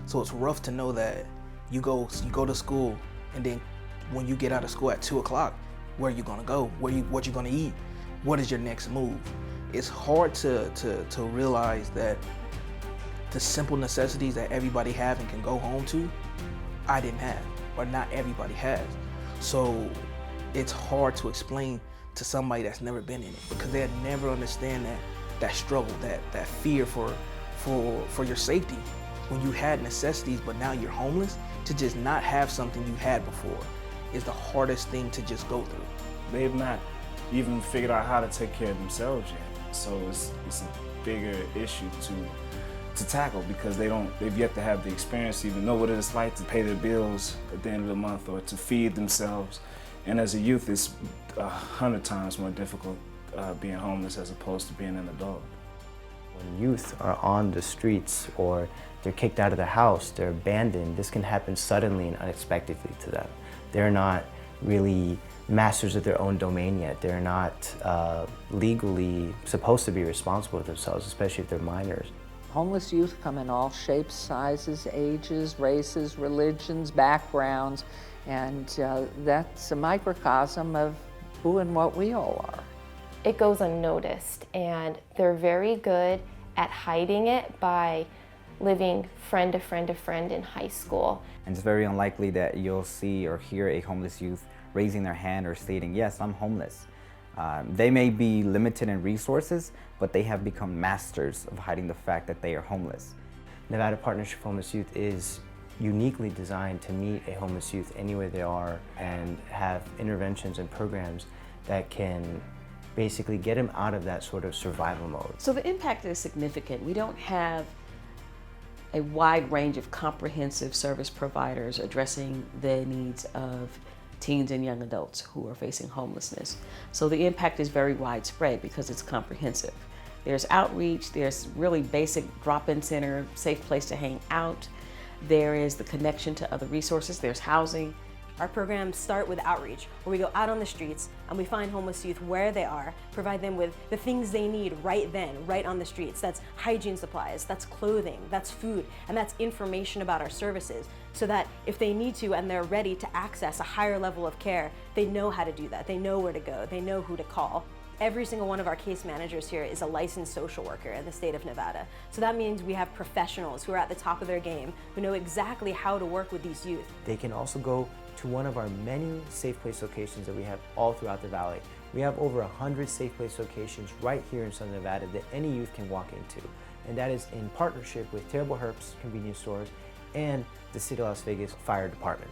So it's rough to know that you go to school, and then when you get out of school at 2 o'clock, where are you gonna go? What you gonna eat? What is your next move? It's hard to realize that the simple necessities that everybody have and can go home to, I didn't have, or not everybody has. So it's hard to explain to somebody that's never been in it, because they'll never understand that struggle, that fear for your safety. When you had necessities, but now you're homeless, to just not have something you had before is the hardest thing to just go through. They've not even figured out how to take care of themselves yet. So it's a bigger issue to tackle, because they've yet to have the experience to even know what it's like to pay their bills at the end of the month or to feed themselves. And as a youth, it's 100 times more difficult being homeless as opposed to being an adult. When youth are on the streets or they're kicked out of the house, they're abandoned, this can happen suddenly and unexpectedly to them. They're not really masters of their own domain yet. They're not legally supposed to be responsible for themselves, especially if they're minors. Homeless youth come in all shapes, sizes, ages, races, religions, backgrounds, and that's a microcosm of who and what we all are. It goes unnoticed, and they're very good at hiding it by living friend to friend to friend in high school. And it's very unlikely that you'll see or hear a homeless youth raising their hand or stating, yes, I'm homeless. They may be limited in resources, but they have become masters of hiding the fact that they are homeless. Nevada Partnership for Homeless Youth is uniquely designed to meet a homeless youth anywhere they are and have interventions and programs that can basically get them out of that sort of survival mode. So the impact is significant. We don't have a wide range of comprehensive service providers addressing the needs of teens and young adults who are facing homelessness. So the impact is very widespread because it's comprehensive. There's outreach, there's really basic drop-in center, safe place to hang out. There is the connection to other resources, there's housing. Our programs start with outreach, where we go out on the streets and we find homeless youth where they are, provide them with the things they need right then, right on the streets. That's hygiene supplies, that's clothing, that's food, and that's information about our services, so that if they need to and they're ready to access a higher level of care, they know how to do that, they know where to go, they know who to call. Every single one of our case managers here is a licensed social worker in the state of Nevada. So that means we have professionals who are at the top of their game, who know exactly how to work with these youth. They can also go to one of our many Safe Place locations that we have all throughout the valley. We have over 100 Safe Place locations right here in Southern Nevada that any youth can walk into. And that is in partnership with Terrible Herbs convenience stores and the City of Las Vegas Fire Department.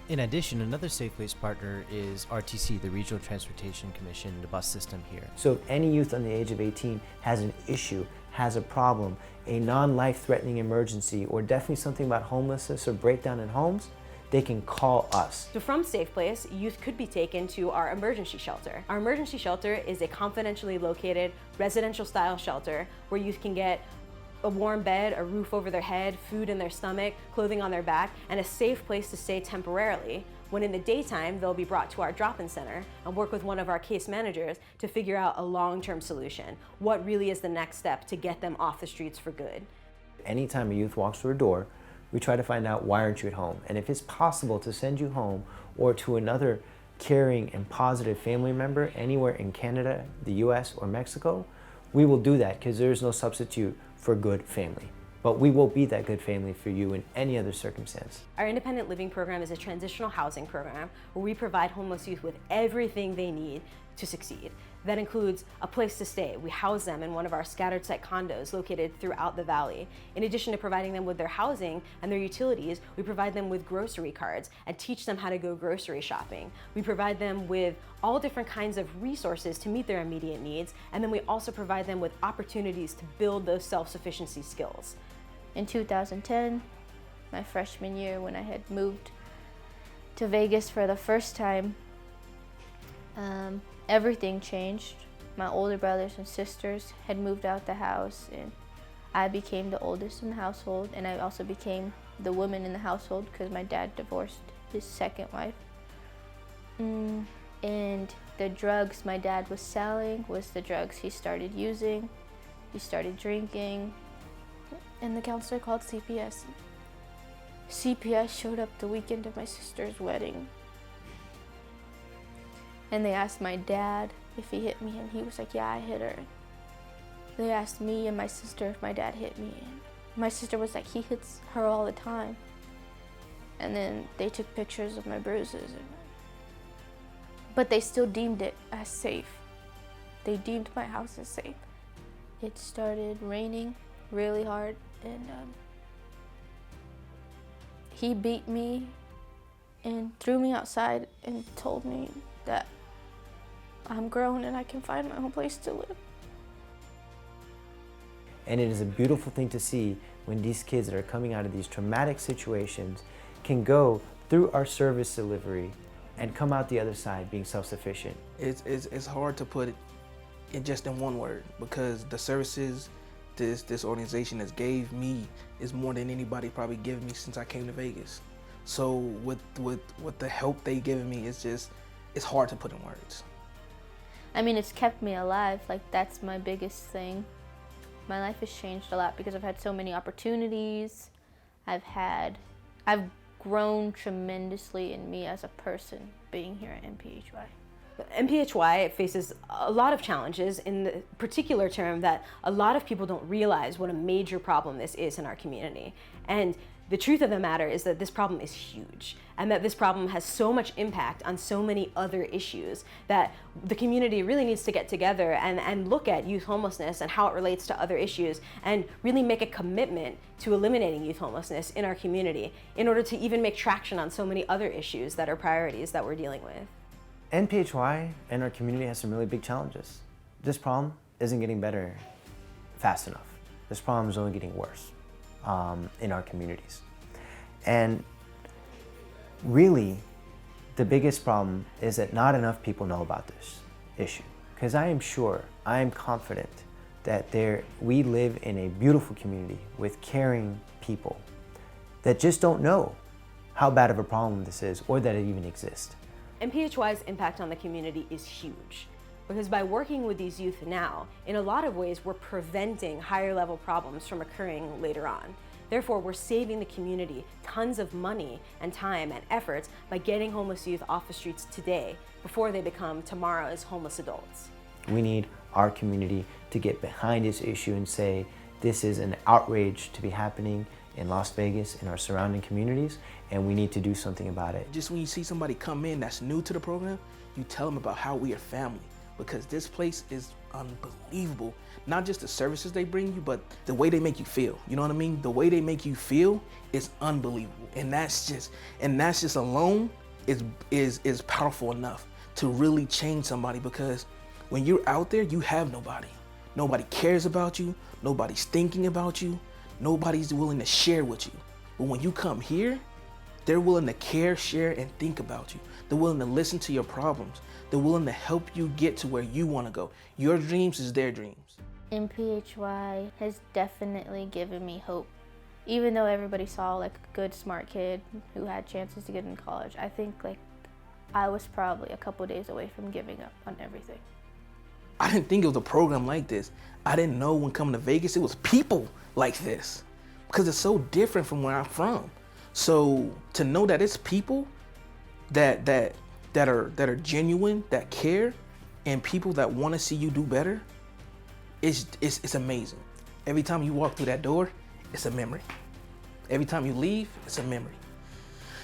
In addition, another Safe Place partner is RTC, the Regional Transportation Commission, the bus system here. So if any youth under the age of 18 has an issue, has a problem, a non-life-threatening emergency, or definitely something about homelessness or breakdown in homes, they can call us. So from Safe Place, youth could be taken to our emergency shelter. Our emergency shelter is a confidentially located residential style shelter where youth can get a warm bed, a roof over their head, food in their stomach, clothing on their back, and a safe place to stay temporarily. When in the daytime, they'll be brought to our drop-in center and work with one of our case managers to figure out a long-term solution. What really is the next step to get them off the streets for good? Anytime a youth walks through a door, we try to find out, why aren't you at home? And if it's possible to send you home or to another caring and positive family member anywhere in Canada, the US, or Mexico, we will do that, because there is no substitute for good family. But we will be that good family for you in any other circumstance. Our independent living program is a transitional housing program where we provide homeless youth with everything they need to succeed. That includes a place to stay. We house them in one of our scattered site condos located throughout the valley. In addition to providing them with their housing and their utilities, we provide them with grocery cards and teach them how to go grocery shopping. We provide them with all different kinds of resources to meet their immediate needs, and then we also provide them with opportunities to build those self-sufficiency skills. In 2010, my freshman year, when I had moved to Vegas for the first time, everything changed. My older brothers and sisters had moved out the house, and I became the oldest in the household, and I also became the woman in the household because my dad divorced his second wife. And the drugs my dad was selling was the drugs he started using. He started drinking, and the counselor called CPS. CPS showed up the weekend of my sister's wedding. And they asked my dad if he hit me, and he was like, yeah, I hit her. They asked me and my sister if my dad hit me, and my sister was like, he hits her all the time. And then they took pictures of my bruises. But they still deemed it as safe. They deemed my house as safe. It started raining really hard, and he beat me and threw me outside and told me that I'm grown and I can find my own place to live. And it is a beautiful thing to see when these kids that are coming out of these traumatic situations can go through our service delivery and come out the other side being self-sufficient. It's hard to put it just in one word, because the services this organization has gave me is more than anybody probably given me since I came to Vegas. So with the help they given me, it's hard to put in words. I mean, it's kept me alive. Like, that's my biggest thing. My life has changed a lot because I've had so many opportunities. I've grown tremendously in me as a person being here at NPHY. NPHY faces a lot of challenges in the particular term that a lot of people don't realize what a major problem this is in our community. And the truth of the matter is that this problem is huge, and that this problem has so much impact on so many other issues that the community really needs to get together and look at youth homelessness and how it relates to other issues, and really make a commitment to eliminating youth homelessness in our community in order to even make traction on so many other issues that are priorities that we're dealing with. NPHY and our community has some really big challenges. This problem isn't getting better fast enough. This problem is only getting worse in our communities. And really, the biggest problem is that not enough people know about this issue. Because I am confident that we live in a beautiful community with caring people that just don't know how bad of a problem this is or that it even exists. NPHY's impact on the community is huge, because by working with these youth now, in a lot of ways we're preventing higher level problems from occurring later on. Therefore, we're saving the community tons of money and time and efforts by getting homeless youth off the streets today before they become tomorrow's homeless adults. We need our community to get behind this issue and say, this is an outrage to be happening in Las Vegas and our surrounding communities, and we need to do something about it. Just when you see somebody come in that's new to the program, you tell them about how we are family, because this place is unbelievable. Not just the services they bring you, but the way they make you feel. You know what I mean? The way they make you feel is unbelievable. And that's just alone is powerful enough to really change somebody, because when you're out there, you have nobody. Nobody cares about you. Nobody's thinking about you. Nobody's willing to share with you. But when you come here, they're willing to care, share, and think about you. They're willing to listen to your problems. They're willing to help you get to where you want to go. Your dreams is their dreams. NPHY has definitely given me hope. Even though everybody saw like a good, smart kid who had chances to get into college, I think like I was probably a couple days away from giving up on everything. I didn't think it was a program like this. I didn't know when coming to Vegas it was people like this, because it's so different from where I'm from. So to know that it's people that are genuine, that care, and people that want to see you do better, it's amazing. Every time you walk through that door, it's a memory. Every time you leave, it's a memory.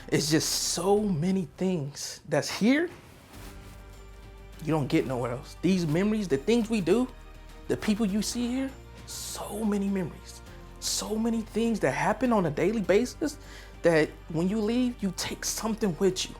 It's just so many things that's here you don't get nowhere else. These memories, the things we do, the people you see here, so many memories, so many things that happen on a daily basis that when you leave, you take something with you.